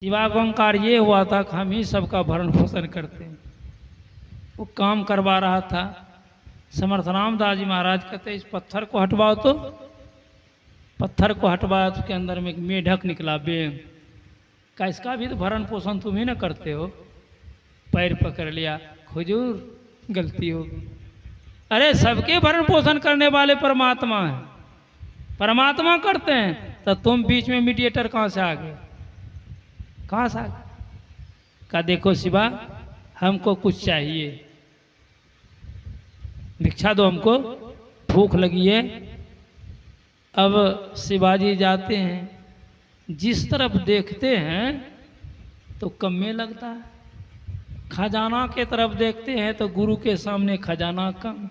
शिवागंकार ये हुआ था कि हम ही सबका भरण पोषण करते हैं। वो काम करवा रहा था। समर्थ रामदास जी महाराज कहते इस पत्थर को हटवाओ, तो पत्थर को हटवाया तो उसके अंदर में एक मेढक निकला, बेंग का। इसका भी तो भरण पोषण तुम ही ना करते हो। पैर पकड़ लिया, हुजूर गलती होगी। अरे सबके भरण पोषण करने वाले परमात्मा हैं, परमात्मा करते हैं, तो तुम बीच में मीडिएटर कहाँ से आ गए? कहाँ से आ गए? का देखो शिवा, हमको कुछ चाहिए, भिक्षा दो हमको, भूख लगी है। अब शिवाजी जाते हैं, जिस तरफ देखते हैं तो कम में लगता है। खजाना के तरफ देखते हैं तो गुरु के सामने खजाना कम,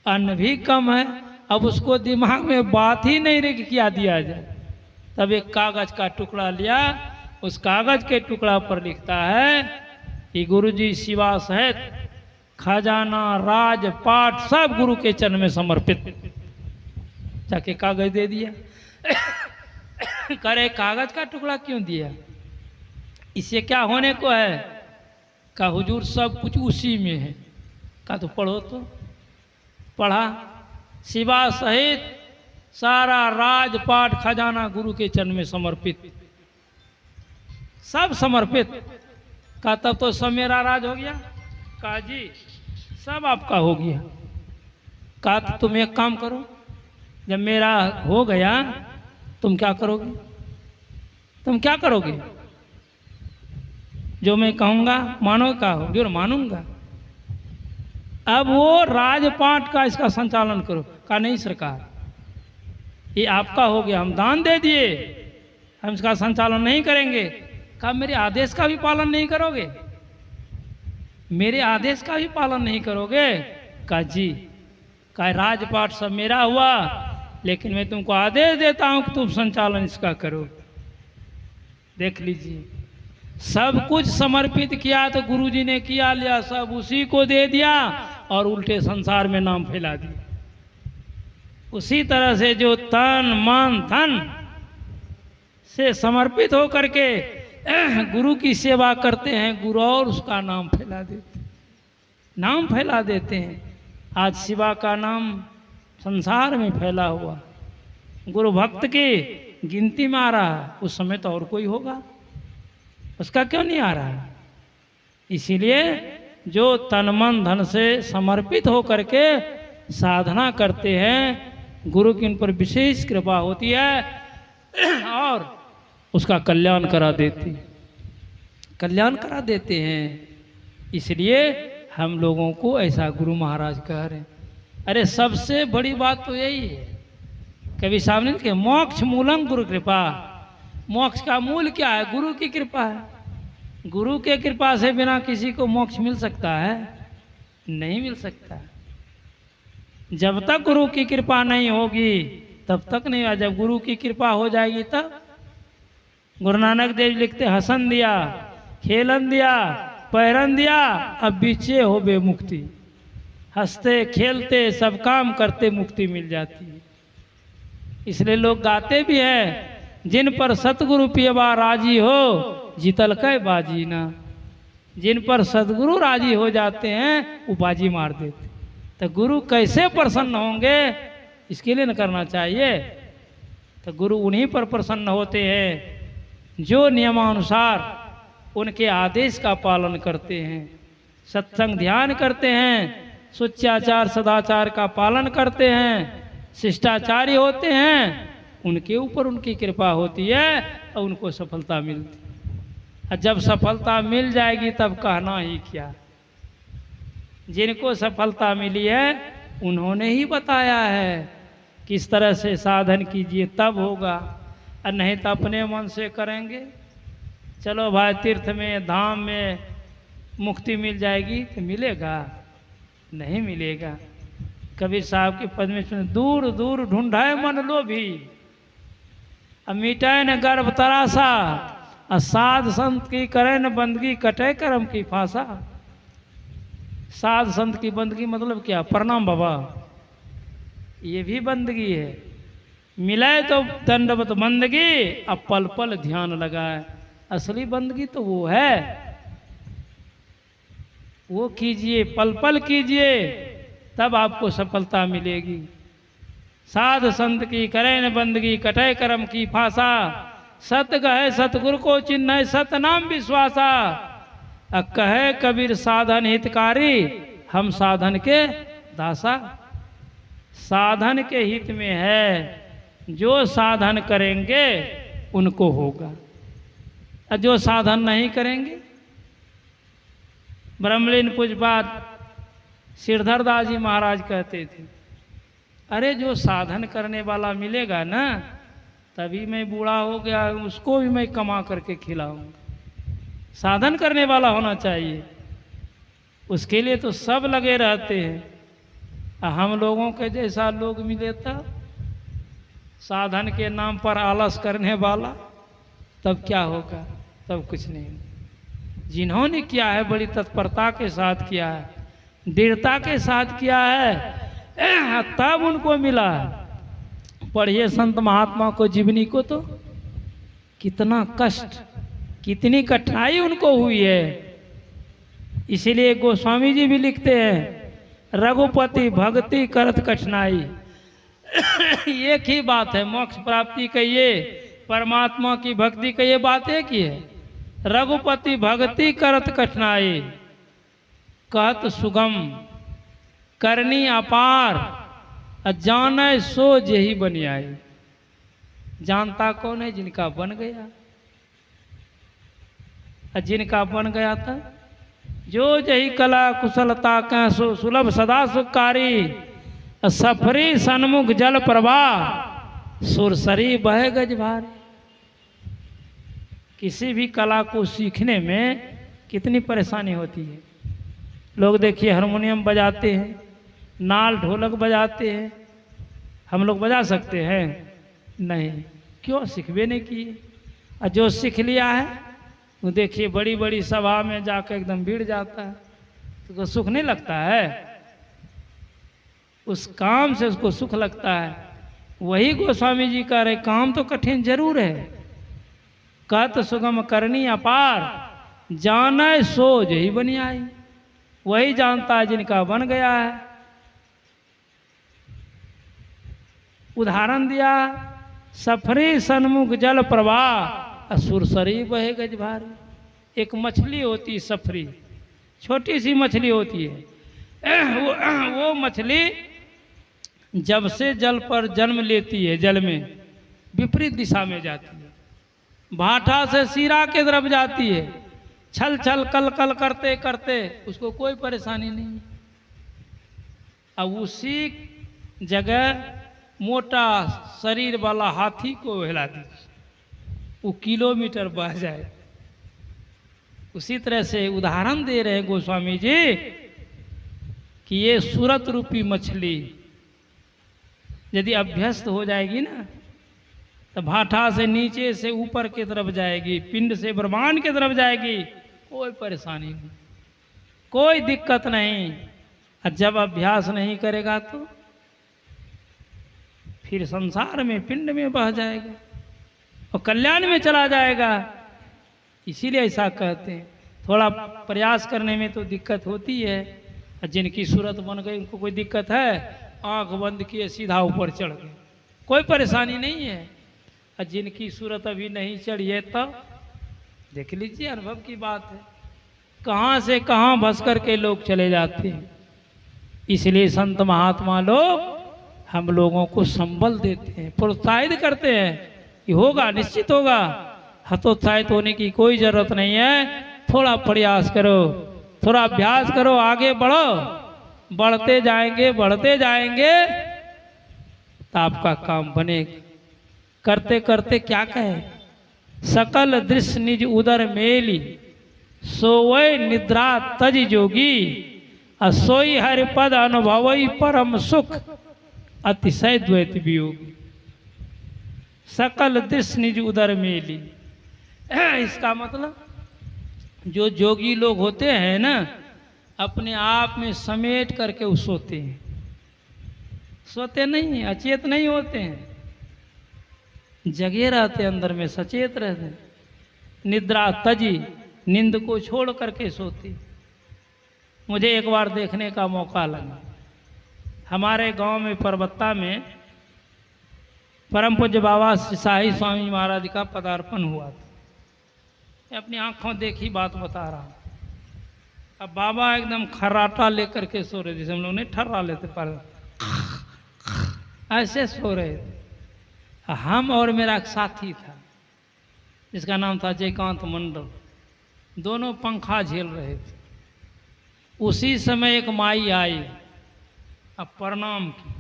अन्न भी कम है। अब उसको दिमाग में बात ही नहीं रही कि क्या दिया जाए। तब एक कागज का टुकड़ा लिया, उस कागज के टुकड़ा पर लिखता है कि गुरुजी शिवा सहित खजाना राजपाट सब गुरु के चरण में समर्पित। जाके कागज दे दिया। करे कागज का टुकड़ा क्यों दिया? इससे क्या होने को है? का हुजूर सब कुछ उसी में है। का तो पढ़ो, तो पढ़ा। शिवा सहित सारा राजपाट खजाना गुरु के चरण में समर्पित, सब समर्पित। का तब तो सब मेरा राज हो गया। का जी सब आपका हो गया। का तुम एक काम करो, जब मेरा हो गया तुम क्या करोगे? तुम क्या करोगे? जो मैं कहूँगा मानो, का हो जो मानूंगा। अब वो राजपाट का इसका संचालन करो। का नहीं सरकार, ये आपका हो गया, हम दान दे दिए, हम इसका संचालन नहीं करेंगे। का मेरे आदेश का भी पालन नहीं करोगे? मेरे आदेश का भी पालन नहीं करोगे? का जी, का राजपाट सब मेरा हुआ, लेकिन मैं तुमको आदेश देता हूं कि तुम संचालन इसका करो। देख लीजिए, सब कुछ समर्पित किया तो गुरुजी ने किया, लिया सब उसी को दे दिया और उल्टे संसार में नाम फैला दिया। उसी तरह से जो तन मन धन से समर्पित होकर के गुरु की सेवा करते हैं, गुरु और उसका नाम फैला देते, नाम फैला देते हैं। आज शिवा का नाम संसार में फैला हुआ, गुरु भक्त की गिनती में आ रहा है। उस समय तो और कोई होगा, उसका क्यों नहीं आ रहा है? इसीलिए जो तन मन धन से समर्पित होकर के साधना करते हैं, गुरु की उन पर विशेष कृपा होती है और उसका कल्याण करा देती, कल्याण करा देते हैं। इसलिए हम लोगों को ऐसा गुरु महाराज कह रहे हैं। अरे सबसे बड़ी बात तो यही है, कभी सामने के मोक्ष मूलम गुरु कृपा। मोक्ष का मूल क्या है? गुरु की कृपा है। गुरु के कृपा से बिना किसी को मोक्ष मिल सकता है? नहीं मिल सकता। जब तक गुरु की कृपा नहीं होगी तब तक नहीं होगा। जब गुरु की कृपा हो जाएगी तब। गुरु नानक देव लिखते, हसन दिया, खेलन दिया, पैरन दिया, अब बीचे हो बे मुक्ति। हंसते खेलते सब काम करते मुक्ति मिल जाती है। इसलिए लोग गाते भी हैं, जिन पर सतगुरु पियबा राजी हो जीतल कै बाजी ना। जिन पर सतगुरु राजी हो जाते हैं वो बाजी मार देते। तो गुरु कैसे प्रसन्न होंगे, इसके लिए न करना चाहिए। तो गुरु उन्हीं पर प्रसन्न होते हैं जो नियमानुसार उनके आदेश का पालन करते हैं, सत्संग ध्यान करते हैं, सुचाचार सदाचार का पालन करते हैं, शिष्टाचारी होते हैं। उनके ऊपर उनकी कृपा होती है और उनको सफलता मिलती है। जब सफलता मिल जाएगी तब कहना ही क्या। जिनको सफलता मिली है उन्होंने ही बताया है किस तरह से साधन कीजिए तब होगा, और नहीं तो अपने मन से करेंगे। चलो भाई तीर्थ में धाम में मुक्ति मिल जाएगी, तो मिलेगा? नहीं मिलेगा। कबीर साहब के पद में सुन, दूर दूर ढूंढाए मन लो भी, अब मिटाए न गर्भ तरासा, साध संत की करे न बंदगी, कटे कर्म की फांसा। साध संत की बंदगी मतलब क्या? प्रणाम बाबा, ये भी बंदगी है। मिले तो दंडवत बंदगी, अब पल पल ध्यान लगाए। असली बंदगी तो वो है, वो कीजिए, पल पल कीजिए, तब आपको सफलता मिलेगी। साध संत की करे न बंदगी, कटे कर्म की फासा, सत कहे सतगुरु को चिन्ह सत नाम विश्वासा। कहे कबीर साधन हितकारी, हम साधन के दासा। साधन के हित में है, जो साधन करेंगे उनको होगा, और जो साधन नहीं करेंगे। ब्रह्मलीन पूज्यपाद श्रीधर दास जी महाराज कहते थे, अरे जो साधन करने वाला मिलेगा ना, तभी मैं बूढ़ा हो गया उसको भी मैं कमा करके खिलाऊंगा। साधन करने वाला होना चाहिए, उसके लिए तो सब लगे रहते हैं। हम लोगों के जैसा लोग मिले था साधन के नाम पर आलस करने वाला, तब क्या होगा? तब कुछ नहीं। जिन्होंने किया है बड़ी तत्परता के साथ किया है, दृढ़ता के साथ किया है, तब उनको मिला है। पढ़िए संत महात्मा को, जीवनी को, तो कितना कष्ट, कितनी कठिनाई उनको हुई है। इसीलिए गोस्वामी जी भी लिखते हैं, रघुपति भक्ति करत कठिनाई। एक ही बात है, मोक्ष प्राप्ति कहिए, परमात्मा की भक्ति कहिए, बात एक ही है। रघुपति भक्ति करत कठिनाई, कहत सुगम करनी अपार, जाने सो जेही बन आई। जानता कौन है? जिनका बन गया। जिनका बन गया था, जो जही कला कुशलता का सो सुलभ सदा सुखकारी, सफरी सन्मुख जल प्रवाह, सुरसरी बहे गज भारी। किसी भी कला को सीखने में कितनी परेशानी होती है। लोग देखिए हारमोनियम बजाते हैं, नाल ढोलक बजाते हैं, हम लोग बजा सकते हैं? नहीं। क्यों? सीखबे नहीं किए। और जो सीख लिया है वो देखिए बड़ी बड़ी सभा में जाकर एकदम भीड़ जाता है, तो सुख नहीं लगता है? उस काम से उसको सुख लगता है। वही गोस्वामी जी कह रहे, काम तो कठिन जरूर है, कहत सुगम करनी अपार, जाने सो जही बनी आई। वही जानता है जिनका बन गया है। उदाहरण दिया, सफरी सन्मुख जल प्रवाह, सुरसरी बहे गज भारी। एक मछली होती है सफरी, छोटी सी मछली होती है। वो मछली जब से जल पर जन्म लेती है, जल में विपरीत दिशा में जाती है, भाटा से सिरा के तरफ जाती है, छल छल कल कल करते करते उसको कोई परेशानी नहीं। अब उसी जगह मोटा शरीर वाला हाथी को हिला दीजिए, वो किलोमीटर बह जाए। उसी तरह से उदाहरण दे रहे हैं गोस्वामी जी कि ये सूरत रूपी मछली यदि अभ्यस्त हो जाएगी ना, तो भाटा से नीचे से ऊपर की तरफ जाएगी, पिंड से ब्रह्मांड की तरफ जाएगी, कोई परेशानी नहीं, कोई दिक्कत नहीं। और जब अभ्यास नहीं करेगा तो फिर संसार में पिंड में बह जाएगा और कल्याण में चला जाएगा। इसीलिए ऐसा कहते हैं। थोड़ा प्रयास करने में तो दिक्कत होती है। जिनकी सूरत बन गई उनको कोई दिक्कत है? आंख बंद किए सीधा ऊपर चढ़ गए, कोई परेशानी नहीं है। और जिनकी सूरत अभी नहीं चढ़ी है तब देख लीजिए, अनुभव की बात है, कहाँ से कहाँ भस करके लोग चले जाते हैं। इसलिए संत महात्मा लोग हम लोगों को संबल देते हैं, प्रोत्साहित करते हैं कि होगा, निश्चित होगा। हतोत्साहित होने की कोई जरूरत नहीं है। थोड़ा प्रयास करो, थोड़ा अभ्यास करो, आगे बढ़ो, बढ़ते जाएंगे बढ़ते जाएंगे तो आपका काम बनेगा। करते करते क्या कहे, सकल दृश्य निज उदर मेली, सोवै निद्रा तज जोगी, सोई हरिपद अनुभवई परम सुख, अतिशय द्वैत वियोगी। सकल दृश्य निज उदर मेली, इसका मतलब जो जोगी लोग होते हैं ना, अपने आप में समेट करके वो सोते हैं। सोते नहीं, अचेत नहीं होते हैं, जगे रहते, अंदर में सचेत रहते, निद्रा तजी, नींद को छोड़ करके सोती। मुझे एक बार देखने का मौका लगा, हमारे गांव में परबत्ता में परम पूज्य बाबा श्री शाही स्वामी महाराज का पदार्पण हुआ था। मैं अपनी आंखों देखी बात बता रहा हूँ। अब बाबा एकदम खर्राटा लेकर के सो रहे, जैसे हम लोग नहीं ठर्रा लेते पर ऐसे सो रहे थे। हम और मेरा एक साथी था जिसका नाम था जयकांत मंडल, दोनों पंखा झेल रहे थे। उसी समय एक माई आई, अब प्रणाम की,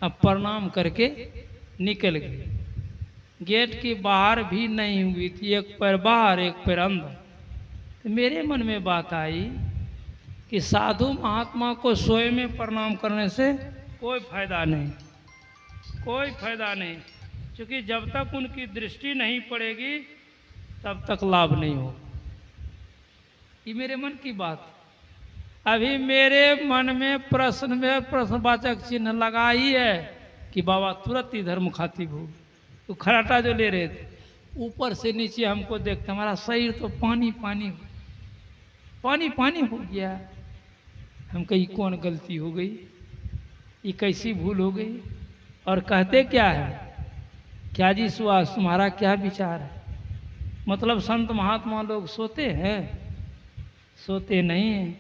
अब प्रणाम करके निकल गई। गेट के बाहर भी नहीं हुई थी, एक पैर बाहर एक पैर अंदर। तो मेरे मन में बात आई कि साधु महात्मा को सोए में प्रणाम करने से कोई फायदा नहीं, कोई फायदा नहीं, क्योंकि जब तक उनकी दृष्टि नहीं पड़ेगी तब तक लाभ नहीं हो। ये मेरे मन की बात। अभी मेरे मन में प्रश्नवाचक चिन्ह लगा ही है कि बाबा तुरंत इधर मुखातिब हो। तो खराटा जो ले रहे थे, ऊपर से नीचे हमको देखते, हमारा शरीर तो पानी पानी हो गया। हम कही कौन गलती हो गई, ये कैसी भूल हो गई। और कहते क्या है, क्या जी सुहास तुम्हारा क्या विचार है? मतलब संत महात्मा लोग सोते हैं? सोते नहीं हैं।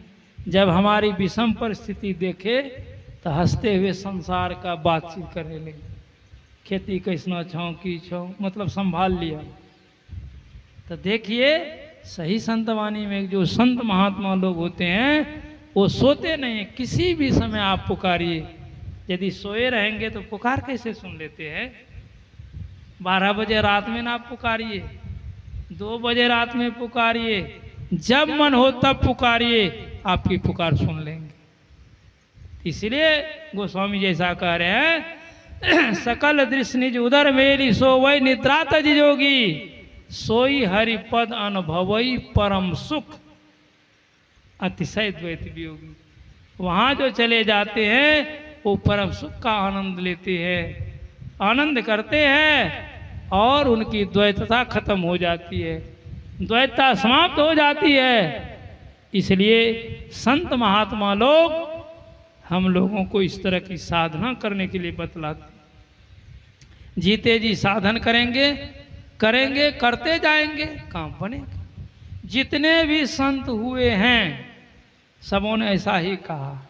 जब हमारी विषम परिस्थिति देखे तो हंसते हुए संसार का बातचीत करने लगे। खेती कैसना छाँव की छाँव, मतलब संभाल लिया। तो देखिए सही संतवाणी में जो संत महात्मा लोग होते हैं वो सोते नहीं हैं। किसी भी समय आप पुकारिए, यदि सोए रहेंगे तो पुकार कैसे सुन लेते हैं? 12 बजे रात में ना पुकारिए, 2 बजे रात में पुकारिए, जब मन हो तब पुकारिए, आपकी पुकार सुन लेंगे। इसलिए गोस्वामी जैसा कह रहे हैं, सकल दृश्य निज उदर मेली सोवई निद्रा तज जोगी, सोई हरि पद अनुभवई परम सुख अतिशय द्वैत वियोगी। वहाँ जो चले जाते हैं वो परम सुख का आनंद लेते हैं, आनंद करते हैं और उनकी द्वैतता खत्म हो जाती है, द्वैतता समाप्त हो जाती है। इसलिए संत महात्मा लोग हम लोगों को इस तरह की साधना करने के लिए बतलाते। जीते जी साधन करेंगे, करते जाएंगे, काम बनेगा। जितने भी संत हुए हैं सबों ने ऐसा ही कहा।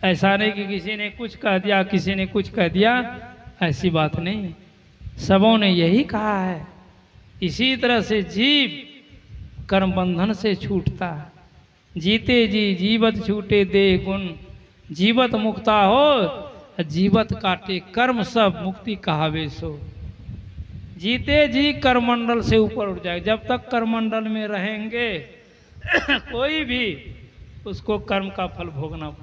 ऐसा नहीं कि किसी ने कुछ कह दिया, किसी ने कुछ कह दिया, ऐसी बात नहीं। सबों ने यही कहा है। इसी तरह से जीव कर्म बंधन से छूटता है। जीते जी जीवत छूटे देह गुण, जीवत मुक्ता हो जीवत काटे कर्म सब, मुक्ति कहावे सो। जीते जी कर्मंडल से ऊपर उठ जाए। जब तक कर्मंडल में रहेंगे कोई भी उसको कर्म का फल भोगना।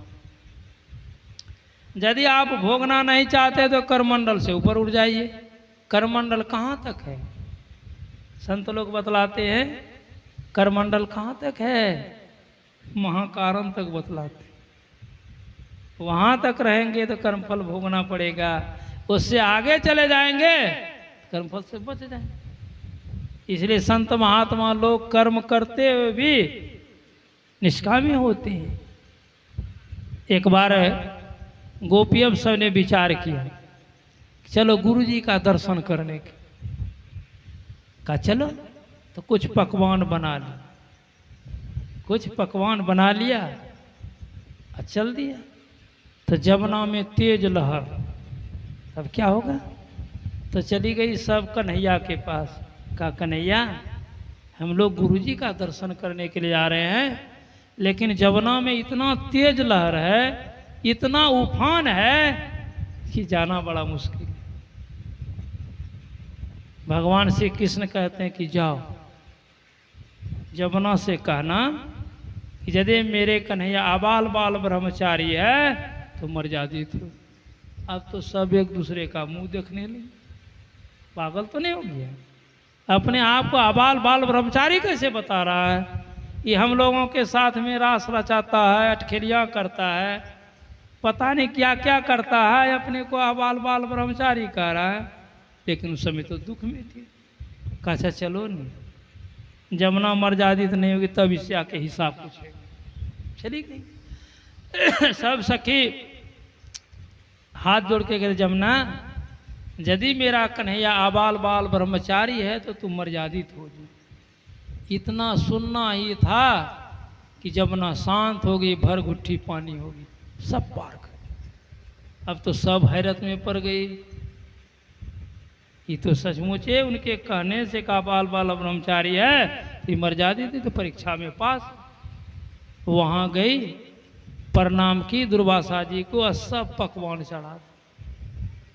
यदि आप भोगना नहीं चाहते तो कर्मंडल से ऊपर उठ जाइए। कर्मंडल कहाँ तक है? संत लोग बतलाते हैं कर्मंडल कहाँ तक है, महाकारण तक बतलाते। वहाँ तक रहेंगे तो कर्मफल भोगना पड़ेगा, उससे आगे चले जाएंगे कर्मफल से बच जाएंगे। इसलिए संत महात्मा लोग कर्म करते हुए भी निष्कामी होते हैं। एक बार गोपियम सब ने विचार किया, चलो गुरुजी का दर्शन करने के। कहा चलो, तो कुछ पकवान बना लिया, कुछ पकवान बना लिया और चल दिया। तो जमुना में तेज लहर, तब क्या होगा? तो चली गई सब कन्हैया के पास। कहा कन्हैया हम लोग गुरुजी का दर्शन करने के लिए आ रहे हैं, लेकिन जमुना में इतना तेज लहर है, इतना उफान है कि जाना बड़ा मुश्किल है। भगवान श्री कृष्ण कहते हैं कि जाओ जमुना से कहना कि यदि मेरे कन्हैया आबाल बाल ब्रह्मचारी है तो मर्यादित हो। अब तो सब एक दूसरे का मुंह देखने लगे। पागल तो नहीं हो गया? अपने आप को आबाल बाल ब्रह्मचारी कैसे बता रहा है? ये हम लोगों के साथ में रास रचाता है, अटखेलियाँ करता है, पता नहीं क्या क्या करता है, अपने को आबाल बाल ब्रह्मचारी कह रहा है। लेकिन उस समय तो दुख में थी। कहा अच्छा चलो नहीं, जमुना मर जाती तो नहीं होगी, तब इससे आके हिसाब पूछेगा। चली गई। सब सखी हाथ जोड़ के कहते जमुना, यदि मेरा कन्हैया आबाल बाल ब्रह्मचारी है तो तुम मर्यादित हो जी। इतना सुनना ही था कि जमुना शांत हो गई, भर घुट्टी पानी होगी, सब पार कर। अब तो सब हैरत में पड़ गई। ये तो सचमुच है, उनके कहने से का बाल बाल ब्रह्मचारी है, तो मर्यादित थी तो परीक्षा में पास। वहां गई, प्रणाम की दुर्वासा जी को, और सब पकवान चढ़ा।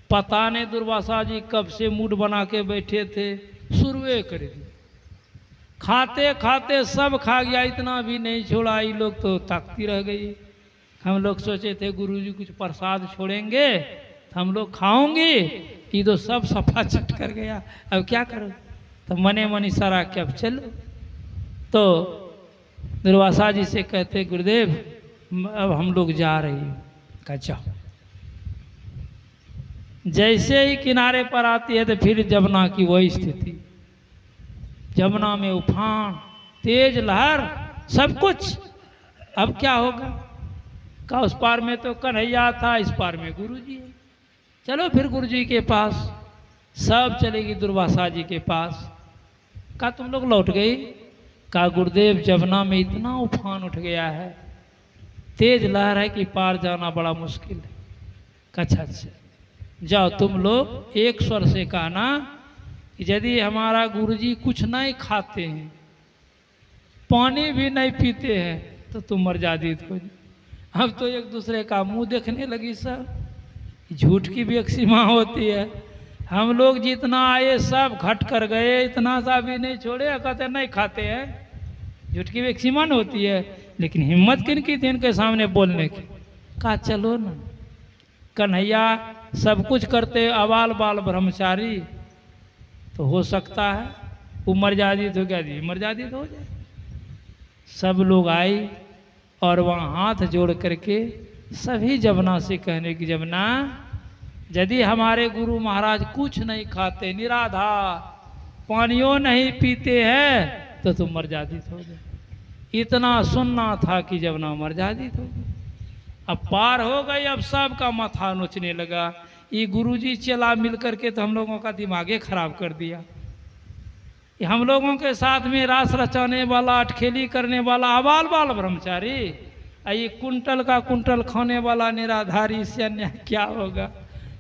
पता नहीं दुर्वासा जी कब से मूड बना के बैठे थे, शुरुए कर दी। खाते खाते सब खा गया, इतना भी नहीं छोड़ा। ये लोग तो ताकती रह गई। हम लोग सोचे थे गुरुजी कुछ प्रसाद छोड़ेंगे तो हम लोग खाओगे, ये तो सब सफा चट कर गया। अब क्या करो, तो मने मन इशारा के अब चलो। तो दुर्वासा जी से कहते गुरुदेव अब हम लोग जा रहे हैं। कहा जाओ। जैसे ही किनारे पर आती है तो फिर जमुना की वही स्थिति। जमुना में उफान, तेज लहर, सब कुछ। अब क्या होगा? का उस पार में तो कन्हैया था, इस पार में गुरुजी है। चलो फिर गुरुजी के पास। सब चलेगी दुर्वासा जी के पास। का तुम लोग लौट गई? का गुरुदेव जमुना में इतना उफान उठ गया है, तेज लहर है कि पार जाना बड़ा मुश्किल है। अच्छा अच्छा, जाओ तुम लोग एक स्वर से कहना कि यदि हमारा गुरुजी कुछ नहीं खाते हैं, पानी भी नहीं पीते हैं, तो तुम मर्यादित हो जाओ। अब तो एक दूसरे का मुंह देखने लगी सब। झूठ की भी एक सीमा होती है। हम लोग जितना आए सब घट कर गए, इतना सा भी नहीं छोड़े। कहते नहीं खाते हैं, झूठ की भी एक सीमा होती है। लेकिन हिम्मत किन की थी इनके सामने बोलने की? कहा चलो ना, कन्हैया सब कुछ करते, अबाल बाल ब्रह्मचारी, तो हो सकता है वो मर्यादित हो गया जी, मर्यादित हो जाए। सब लोग आए और वहाँ हाथ जोड़ करके सभी जमुना से कहने की जमुना, यदि हमारे गुरु महाराज कुछ नहीं खाते, निराधार, पानियों नहीं पीते हैं, तो तुम मर्यादित हो जाए। इतना सुनना था कि जमुना मर्यादित हो गई। अब पार हो गई, अब सबका माथा नोचने लगा। ये गुरुजी चला मिल करके तो हम लोगों का दिमागे खराब कर दिया। ये हम लोगों के साथ में रास रचाने वाला, अटखेली करने वाला अबाल बाल ब्रह्मचारी, ये कुंटल का कुंटल खाने वाला निराधारी, इससे अन्याय क्या होगा?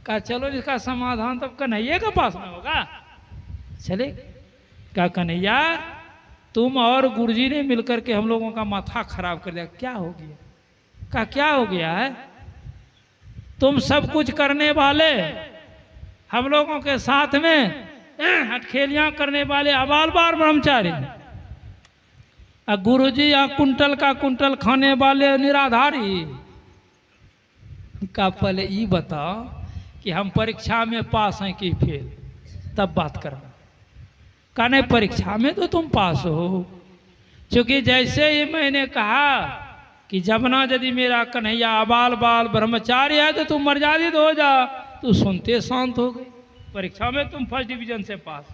कहा चलो इसका समाधान तब कन्हैया के पास में होगा। चले। कहा कन्हैया तुम और गुरुजी ने मिलकर के हम लोगों का माथा खराब कर दिया। क्या हो गया? कहा क्या हो गया है? तुम सब कुछ करने वाले, हम लोगों के साथ में हटखेलियां करने वाले अबाल बाल ब्रह्मचारी, गुरुजी या कुंटल का कुंटल खाने वाले निराधारी। का पहले ये बताओ कि हम परीक्षा में पास हैं कि फेल, तब बात करना। का नहीं, परीक्षा में तो तुम पास हो। क्योंकि जैसे ही मैंने कहा कि जमुना यदि मेरा कन्हैया अबाल बाल ब्रह्मचारी है तो तुम मर्यादित हो जा, तो सुनते शांत हो गई। परीक्षा में तुम फर्स्ट डिवीजन से पास।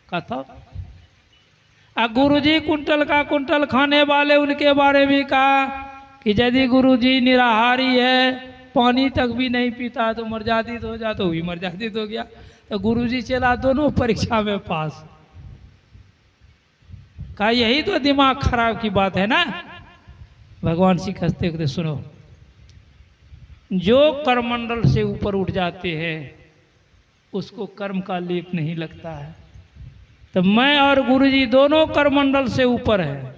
कहा गुरुजी कुंटल का कुंटल खाने वाले, उनके बारे में कहा कि यदि गुरुजी निराहारी है, पानी तक भी नहीं पीता, तो मर्यादित हो जा, तो भी मर्यादित हो गया। तो गुरुजी चला दोनों परीक्षा में पास। कहा यही तो दिमाग खराब की बात है ना। भगवान श्री हंसते कहते सुनो, जो कर्ममंडल से ऊपर उठ जाते हैं उसको कर्म का लेप नहीं लगता है। तो मैं और गुरुजी दोनों कर्ममंडल से ऊपर है।